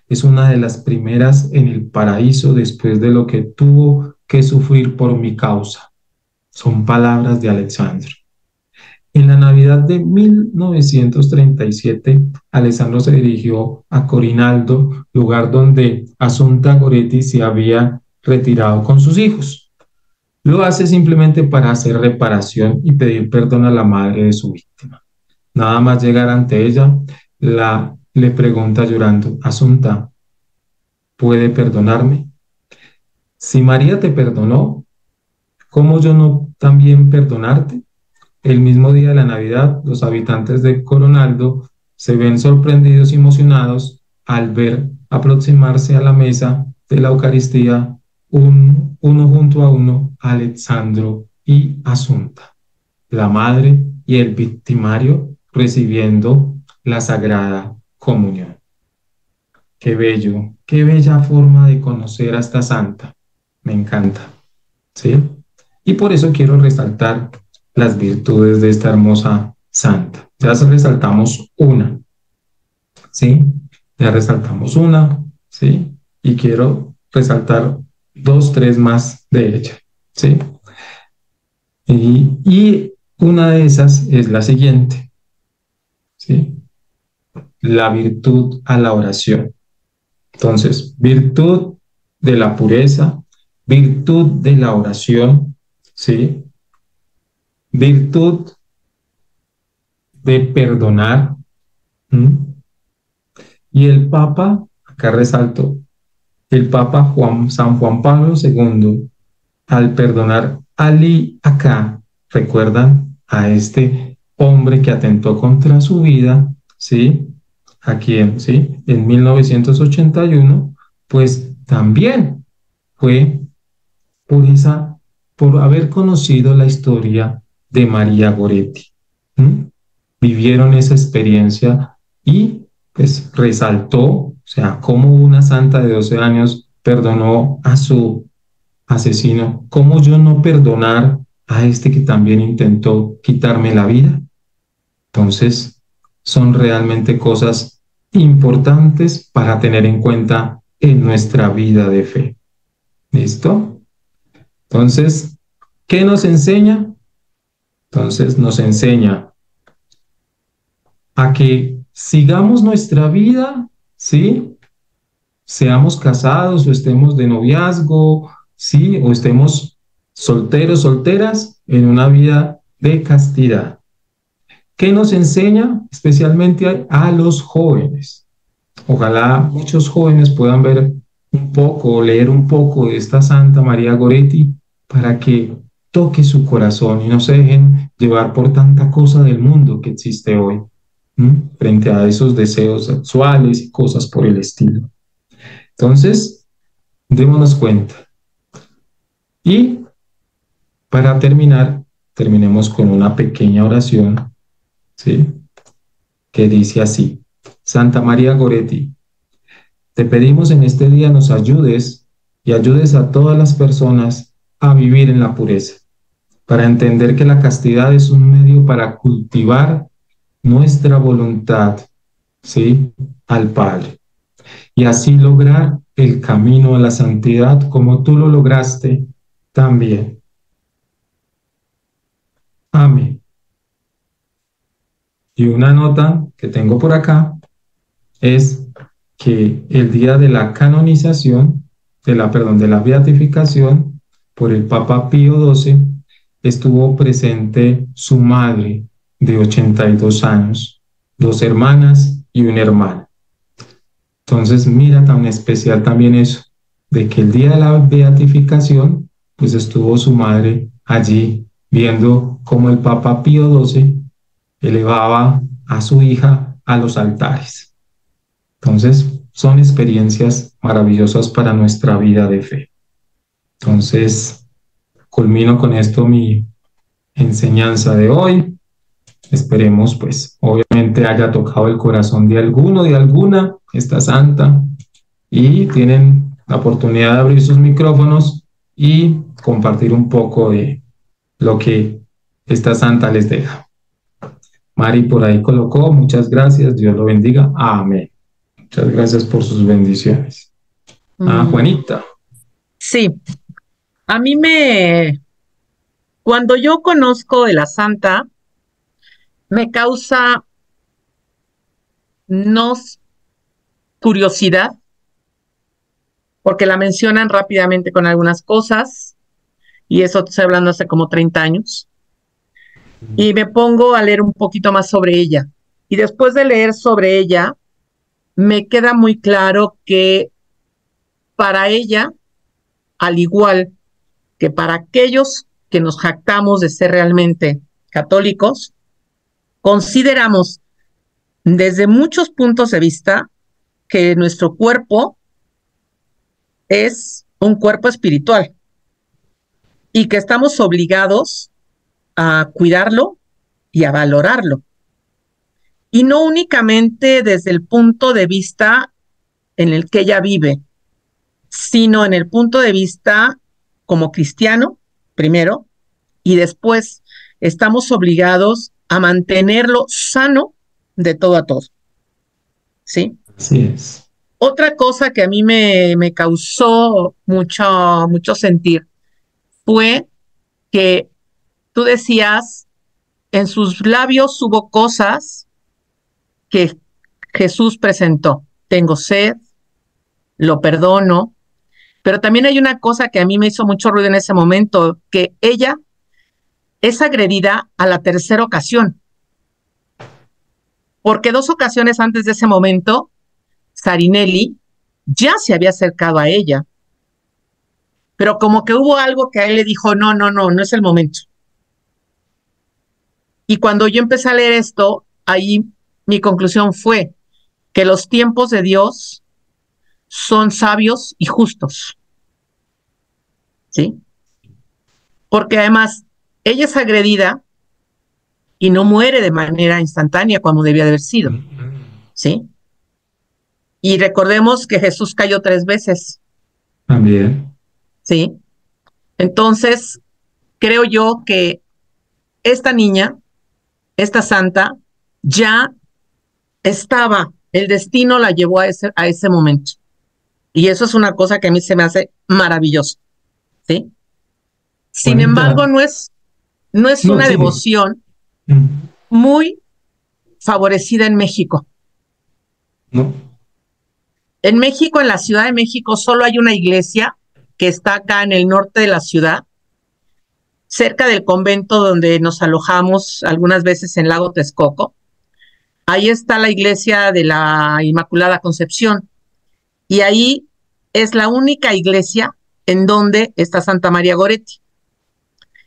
Es una de las primeras en el paraíso después de lo que tuvo que sufrir por mi causa. Son palabras de Alessandro. En la Navidad de 1937, Alessandro se dirigió a Corinaldo, lugar donde Assunta Goretti se había retirado con sus hijos. Lo hace simplemente para hacer reparación y pedir perdón a la madre de su víctima. Nada más llegar ante ella, le pregunta llorando, Asunta, ¿puede perdonarme? Si María te perdonó, ¿cómo yo no también perdonarte? El mismo día de la Navidad, los habitantes de Coronaldo se ven sorprendidos y emocionados al ver aproximarse a la mesa de la Eucaristía uno junto a uno, Alessandro y Asunta, la madre y el victimario recibiendo la Sagrada Comunión. Qué bello, qué bella forma de conocer a esta santa. Me encanta, ¿sí? Y por eso quiero resaltar las virtudes de esta hermosa santa. Ya resaltamos una, ¿sí? Ya resaltamos una, ¿sí? Y quiero resaltar dos, tres más de ella, ¿sí? Y una de esas es la siguiente, ¿sí? La virtud a la oración. Entonces, virtud de la pureza, virtud de la oración, ¿sí? Virtud de perdonar. ¿Mm? Y el Papa, acá resalto, el Papa San Juan Pablo II, al perdonar Ali acá, recuerdan a este hombre que atentó contra su vida, ¿sí? ¿A quién? ¿Sí? En 1981, pues también fue por por haber conocido la historia de María Goretti. ¿Mm? Vivieron esa experiencia y pues resaltó, o sea, cómo una santa de 12 años perdonó a su asesino, cómo yo no perdonar a este que también intentó quitarme la vida. Entonces, son realmente cosas importantes para tener en cuenta en nuestra vida de fe. ¿Listo? Entonces, ¿qué nos enseña? Entonces, nos enseña a que sigamos nuestra vida, ¿sí? Seamos casados o estemos de noviazgo, ¿sí? O estemos solteros, solteras, en una vida de castidad. ¿Qué nos enseña especialmente a los jóvenes? Ojalá muchos jóvenes puedan ver un poco, leer un poco de esta Santa María Goretti para que toque su corazón y no se dejen llevar por tanta cosa del mundo que existe hoy, frente a esos deseos sexuales y cosas por el estilo. Entonces, démonos cuenta. Y para terminar, terminemos con una pequeña oración, ¿sí? Que dice así: Santa María Goretti, te pedimos en este día nos ayudes y ayudes a todas las personas a vivir en la pureza, para entender que la castidad es un medio para cultivar nuestra voluntad, ¿sí? Al Padre, y así lograr el camino a la santidad como tú lo lograste también. Amén. Y una nota que tengo por acá es que el día de la canonización, de la beatificación por el Papa Pío XII, estuvo presente su madre de 82 años, dos hermanas y un hermano. Entonces, mira tan especial también eso, de que el día de la beatificación, pues estuvo su madre allí viendo cómo el Papa Pío XII elevaba a su hija a los altares. Entonces, son experiencias maravillosas para nuestra vida de fe. Entonces, culmino con esto mi enseñanza de hoy. Esperemos, pues, obviamente haya tocado el corazón de alguno, de alguna, esta santa, y tienen la oportunidad de abrir sus micrófonos y compartir un poco de lo que esta santa les deja. Mari por ahí colocó, muchas gracias, Dios lo bendiga, amén. Muchas gracias por sus bendiciones. Juanita. Sí, a mí cuando yo conozco de la santa, me causa no curiosidad, porque la mencionan rápidamente con algunas cosas, y eso estoy hablando hace como 30 años, y me pongo a leer un poquito más sobre ella. Y después de leer sobre ella, me queda muy claro que para ella, al igual que para aquellos que nos jactamos de ser realmente católicos, consideramos desde muchos puntos de vista que nuestro cuerpo es un cuerpo espiritual y que estamos obligados a cuidarlo y a valorarlo. Y no únicamente desde el punto de vista en el que ella vive, sino en el punto de vista como cristiano, primero, y después estamos obligados a mantenerlo sano de todo a todo. ¿Sí? Así es. Otra cosa que a mí me causó mucho sentir fue que tú decías, en sus labios hubo cosas que Jesús presentó. Tengo sed, lo perdono, pero también hay una cosa que a mí me hizo mucho ruido en ese momento, que ella es agredida a la tercera ocasión, porque 2 ocasiones antes de ese momento, Sarinelli ya se había acercado a ella, pero como que hubo algo que a él le dijo, no, no, no, no es el momento. Y cuando yo empecé a leer esto, ahí mi conclusión fue que los tiempos de Dios son sabios y justos, ¿sí? Porque además ella es agredida y no muere de manera instantánea como debía de haber sido, ¿sí? Y recordemos que Jesús cayó 3 veces, También. ¿sí? Entonces, creo yo que esta niña, esta santa, ya estaba, el destino la llevó a ese momento. Y eso es una cosa que a mí se me hace maravilloso, ¿sí? Sin embargo, Juanita, no es no, una sigue. devoción Mm, muy favorecida en México. No. En México, en la Ciudad de México, solo hay una iglesia que está acá en el norte de la ciudad, cerca del convento donde nos alojamos algunas veces en Lago Texcoco. Ahí está la iglesia de la Inmaculada Concepción y ahí es la única iglesia en donde está Santa María Goretti.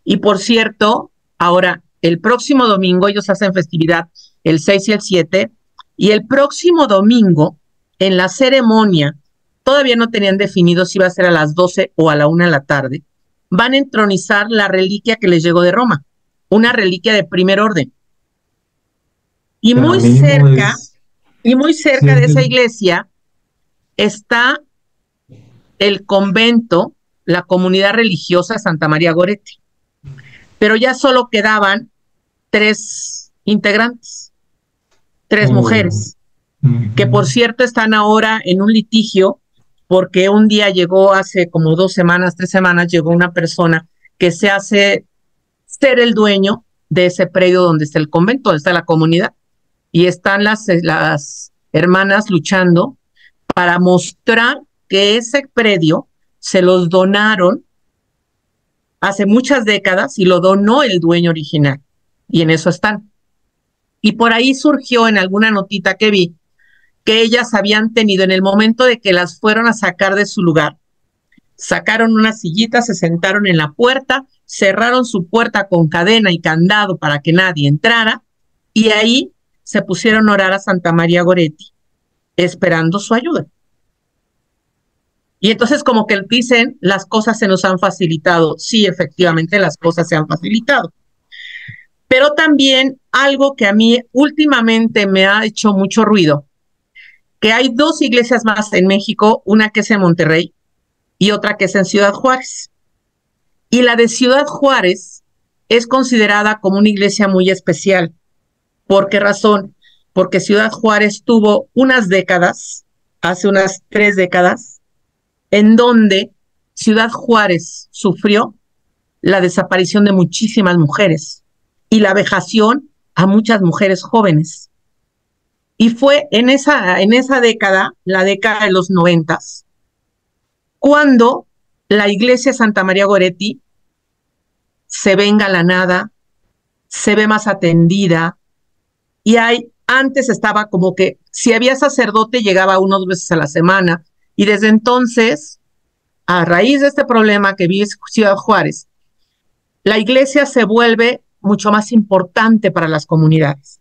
Y por cierto, ahora el próximo domingo ellos hacen festividad el 6 y el 7 y el próximo domingo en la ceremonia, todavía no tenían definido si iba a ser a las 12 o a la 1 de la tarde, van a entronizar la reliquia que les llegó de Roma, una reliquia de primer orden. Y Ya muy mismo cerca, es. y muy Sí, cerca de esa iglesia está el convento, la comunidad religiosa Santa María Goretti. Pero ya solo quedaban 3 integrantes, 3 mujeres, que por ujú. cierto están ahora en un litigio porque un día llegó hace como 2 semanas, 3 semanas, llegó una persona que se hace ser el dueño de ese predio donde está el convento, donde está la comunidad, y están las hermanas luchando para mostrar que ese predio se los donaron hace muchas décadas y lo donó el dueño original. Y en eso están. Y por ahí surgió en alguna notita que vi que ellas habían tenido en el momento de que las fueron a sacar de su lugar, sacaron una sillita, se sentaron en la puerta, cerraron su puerta con cadena y candado para que nadie entrara y ahí se pusieron a orar a Santa María Goretti esperando su ayuda. Y entonces como que dicen, las cosas se nos han facilitado. Sí, efectivamente, las cosas se han facilitado. Pero también algo que a mí últimamente me ha hecho mucho ruido, que hay 2 iglesias más en México, una que es en Monterrey y otra que es en Ciudad Juárez. Y la de Ciudad Juárez es considerada como una iglesia muy especial. ¿Por qué razón? Porque Ciudad Juárez tuvo unas décadas, hace unas 3 décadas, en donde Ciudad Juárez sufrió la desaparición de muchísimas mujeres y la vejación a muchas mujeres jóvenes. Y fue en esa década, la década de los 90, cuando la iglesia Santa María Goretti se ve engalanada, se ve más atendida, y antes estaba como que si había sacerdote llegaba 1 o 2 veces a la semana, y desde entonces, a raíz de este problema que vive Ciudad Juárez, la iglesia se vuelve mucho más importante para las comunidades.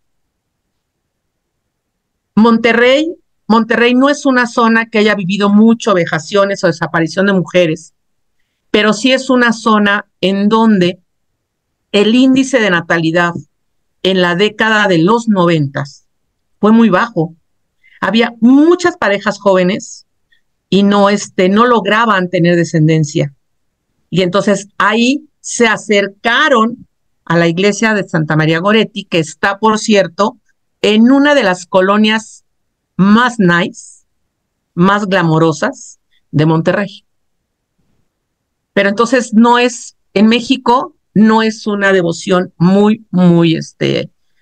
Monterrey, Monterrey no es una zona que haya vivido mucho vejaciones o desaparición de mujeres, pero sí es una zona en donde el índice de natalidad en la década de los 90 fue muy bajo. Había muchas parejas jóvenes y no lograban tener descendencia. Y entonces ahí se acercaron a la iglesia de Santa María Goretti, que está, por cierto, en una de las colonias más nice, más glamorosas de Monterrey. Pero entonces en México no es una devoción muy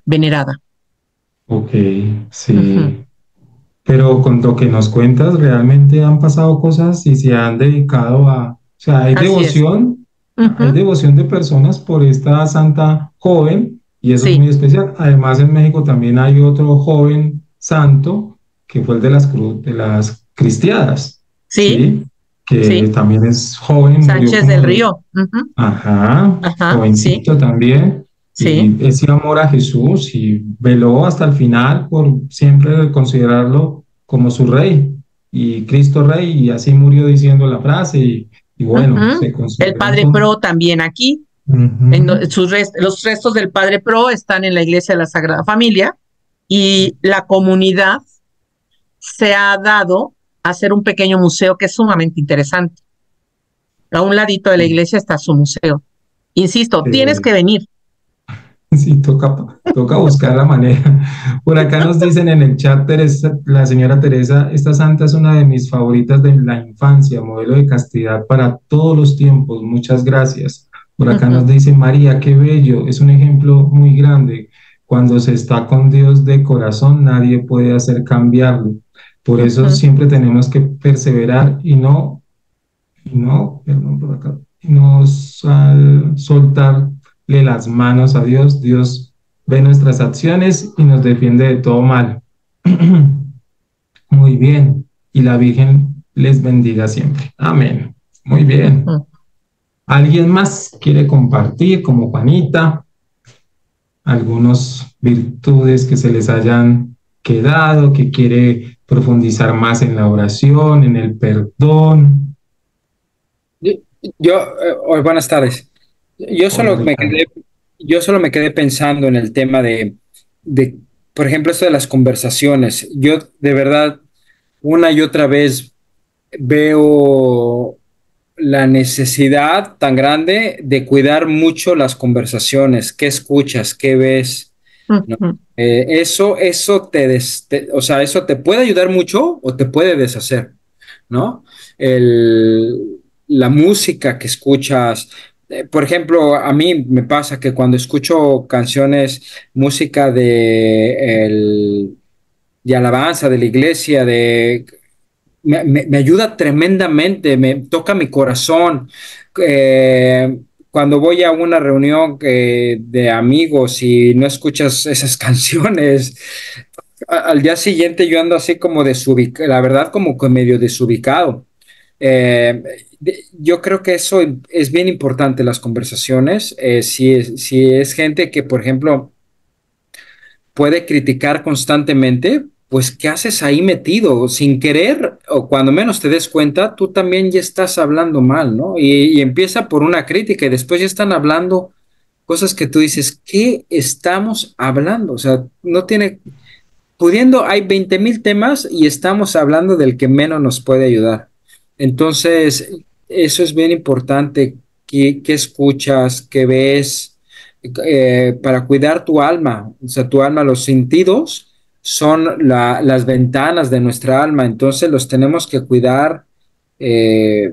venerada. Ok, Uh -huh. sí. Pero con lo que nos cuentas, realmente han pasado cosas y se han dedicado a, o sea, Así es. hay Ujú. devoción de personas por esta santa joven y eso es muy Sí, especial. Además, en México también hay otro joven santo que fue el de de las cristiadas, sí, ¿sí? Que sí. también es joven, murió Sánchez del como Río. Ujú. ajá, Ajá, sí, jovencito también, sí. y ese amor a Jesús y veló hasta el final por siempre considerarlo como su rey y Cristo rey, y así murió diciendo la frase, y bueno, Ujú. se El considera Padre entonces. Pro también aquí. Ujú, Los restos del Padre Pro están en la Iglesia de la Sagrada Familia y la comunidad se ha dado a hacer un pequeño museo que es sumamente interesante. A un ladito de la iglesia está su museo. Insisto, tienes eh, que venir. sí, toca buscar la manera. Por acá nos dicen en el chat, Teresa, la señora Teresa, esta santa es una de mis favoritas de la infancia, modelo de castidad para todos los tiempos. Muchas gracias. Por acá nos Ujú, dice María, qué bello, es un ejemplo muy grande. Cuando se está con Dios de corazón, nadie puede hacer cambiarlo. Por eso ujú, siempre tenemos que perseverar perdón, por acá, y no soltarle las manos a Dios. Dios ve nuestras acciones y nos defiende de todo mal. Muy bien. Y la Virgen les bendiga siempre. Amén. Muy bien. ujú. ¿Alguien más quiere compartir, como Juanita, algunas virtudes que se les hayan quedado, que quiere profundizar más en la oración, en el perdón? Yo, buenas tardes. Yo Hola, solo me Ricardo. quedé, yo solo me quedé pensando en el tema de, por ejemplo, esto de las conversaciones. Yo de verdad una y otra vez veo la necesidad tan grande de cuidar mucho las conversaciones, qué escuchas, qué ves, ¿no? Ujú, Eso o sea, eso te puede ayudar mucho o te puede deshacer, ¿no? La música que escuchas. Por ejemplo, a mí me pasa que cuando escucho canciones, música de alabanza, de la iglesia, me ayuda tremendamente, me toca mi corazón. Cuando voy a una reunión de amigos y no escuchas esas canciones, al día siguiente yo ando así como desubicado, la verdad como que medio desubicado. Eh, yo creo que eso es bien importante, las conversaciones. Si es gente que, por ejemplo, puede criticar constantemente, pues ¿qué haces ahí metido? Sin querer, o cuando menos te des cuenta, tú también ya estás hablando mal, ¿no? Y empieza por una crítica y después ya están hablando cosas que tú dices, ¿qué estamos hablando? O sea, no tiene, pudiendo, hay 20,000 temas y estamos hablando del que menos nos puede ayudar. Entonces, eso es bien importante. ¿Qué escuchas? ¿Qué ves? Para cuidar tu alma. O sea, tu alma, los sentidos son las ventanas de nuestra alma. Entonces, los tenemos que cuidar. eh,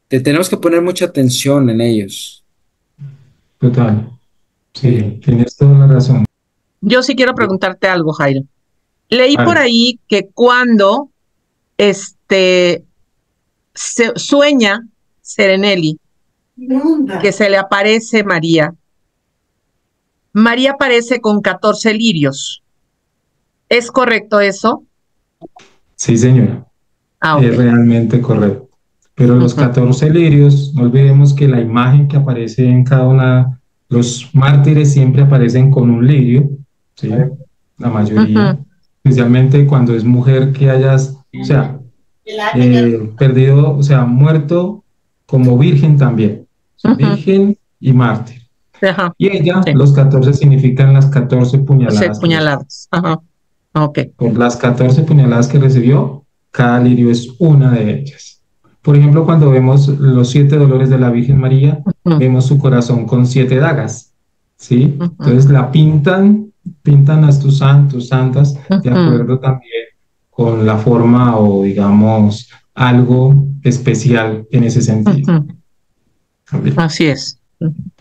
tenemos que poner mucha atención en ellos. Total. Sí. Sí, tienes toda la razón. Yo sí quiero preguntarte algo, Jairo. Leí por Vale. ahí que cuando este sueña Serenelli que se le aparece María, María aparece con 14 lirios. ¿Es correcto eso? Sí, señora, Ah, ok. es realmente correcto. Pero los Ujú, 14 lirios, no olvidemos que la imagen que aparece en cada una, los mártires siempre aparecen con un lirio, ¿sí? La mayoría, ujú, especialmente cuando es mujer que hayas, o sea, perdido, o sea, muerto como virgen también, o sea, ujú. virgen y mártir. Ajá, Y ella, sí. los 14 significan las 14 12 puñaladas que recibió. puñaladas. Ajá. Ok. Por las 14 puñaladas que recibió, cada lirio es una de ellas. Por ejemplo, cuando vemos los 7 dolores de la Virgen María, Ujú, vemos su corazón con 7 dagas, ¿sí? ujú, Entonces la pintan a tus santos, santas, de ujú, acuerdo también con la forma o, digamos, algo especial en ese sentido. ujú. También. Así es.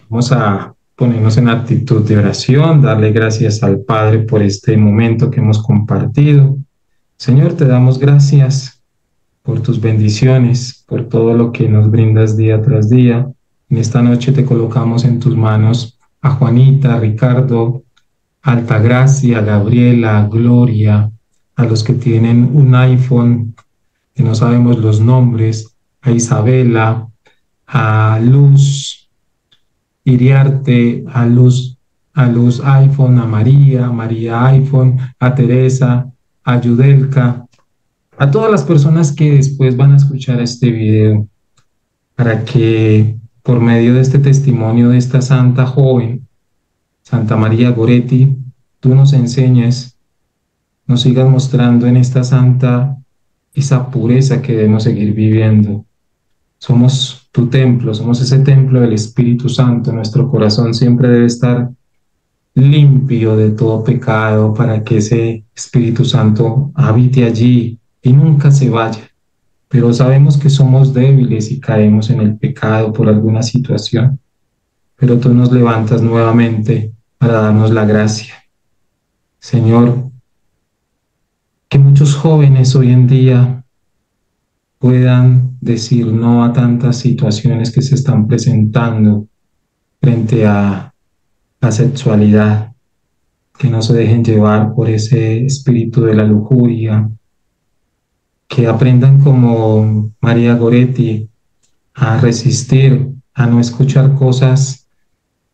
Vamos a ponernos en actitud de oración, darle gracias al Padre por este momento que hemos compartido. Señor, te damos gracias por tus bendiciones, por todo lo que nos brindas día tras día. En esta noche te colocamos en tus manos a Juanita, a Ricardo, a Altagracia, a Gabriela, a Gloria, a los que tienen un iPhone, que no sabemos los nombres, a Isabela, a Luz Iriarte, a Luz iPhone, a María iPhone, a Teresa, a Yudelka, a todas las personas que después van a escuchar este video, para que por medio de este testimonio de esta santa joven, Santa María Goretti, tú nos enseñes, nos sigas mostrando en esta santa esa pureza que debemos seguir viviendo. Somos tu templo, somos ese templo del Espíritu Santo. Nuestro corazón siempre debe estar limpio de todo pecado para que ese Espíritu Santo habite allí y nunca se vaya. Pero sabemos que somos débiles y caemos en el pecado por alguna situación. Pero tú nos levantas nuevamente para darnos la gracia. Señor, que muchos jóvenes hoy en día puedan decir no a tantas situaciones que se están presentando frente a la sexualidad, que no se dejen llevar por ese espíritu de la lujuria, que aprendan como María Goretti a resistir, a no escuchar cosas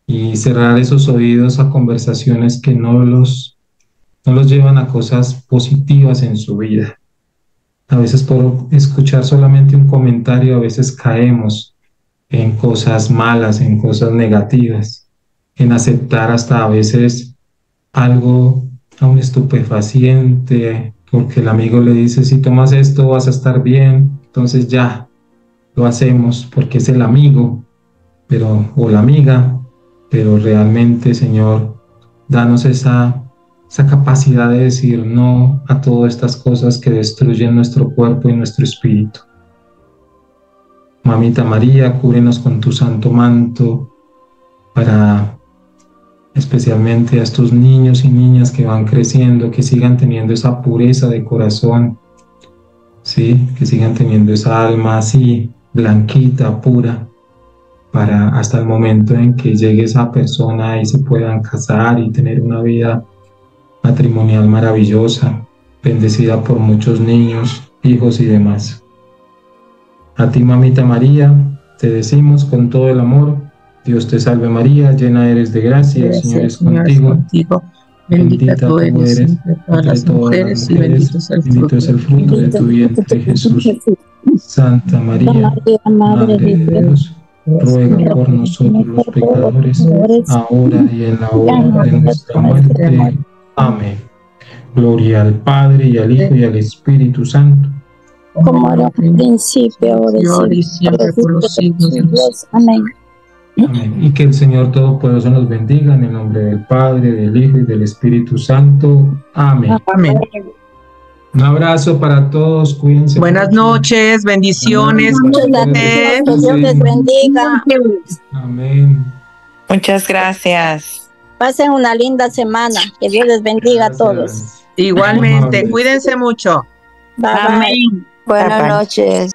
y cerrar esos oídos a conversaciones que no los llevan a cosas positivas en su vida. A veces por escuchar solamente un comentario, a veces caemos en cosas malas, en cosas negativas, en aceptar hasta a veces algo a un estupefaciente, porque el amigo le dice, si tomas esto vas a estar bien, entonces ya lo hacemos porque es el amigo, o la amiga, pero realmente, Señor, danos esa capacidad de decir no a todas estas cosas que destruyen nuestro cuerpo y nuestro espíritu. Mamita María, cúbrenos con tu santo manto para especialmente a estos niños y niñas que van creciendo, que sigan teniendo esa pureza de corazón, ¿sí? Que sigan teniendo esa alma así, blanquita, pura, para hasta el momento en que llegue esa persona y se puedan casar y tener una vida matrimonial maravillosa, bendecida por muchos niños, hijos y demás. A ti, Mamita María, te decimos con todo el amor, Dios te salve María, llena eres de gracia, el Señor es contigo. Bendita tú eres entre todas las mujeres y bendito es el fruto de tu vientre, Jesús. Santa María, Madre de Dios, ruega por nosotros los pecadores, ahora y en la hora de nuestra muerte. Amén. Gloria al Padre, y al Hijo, y al Espíritu Santo. Como era al principio, ahora y siempre por los siglos de los siglos. Amén. Amén. Y que el Señor Todopoderoso nos bendiga en el nombre del Padre, del Hijo y del Espíritu Santo. Amén. Amén. Un abrazo para todos, cuídense. Buenas noches, bendiciones. Que Dios les bendiga. Amén. Muchas gracias. Pasen una linda semana. Que Dios les bendiga a todos. Igualmente, cuídense mucho. Bye, bye. Amén. Buenas noches.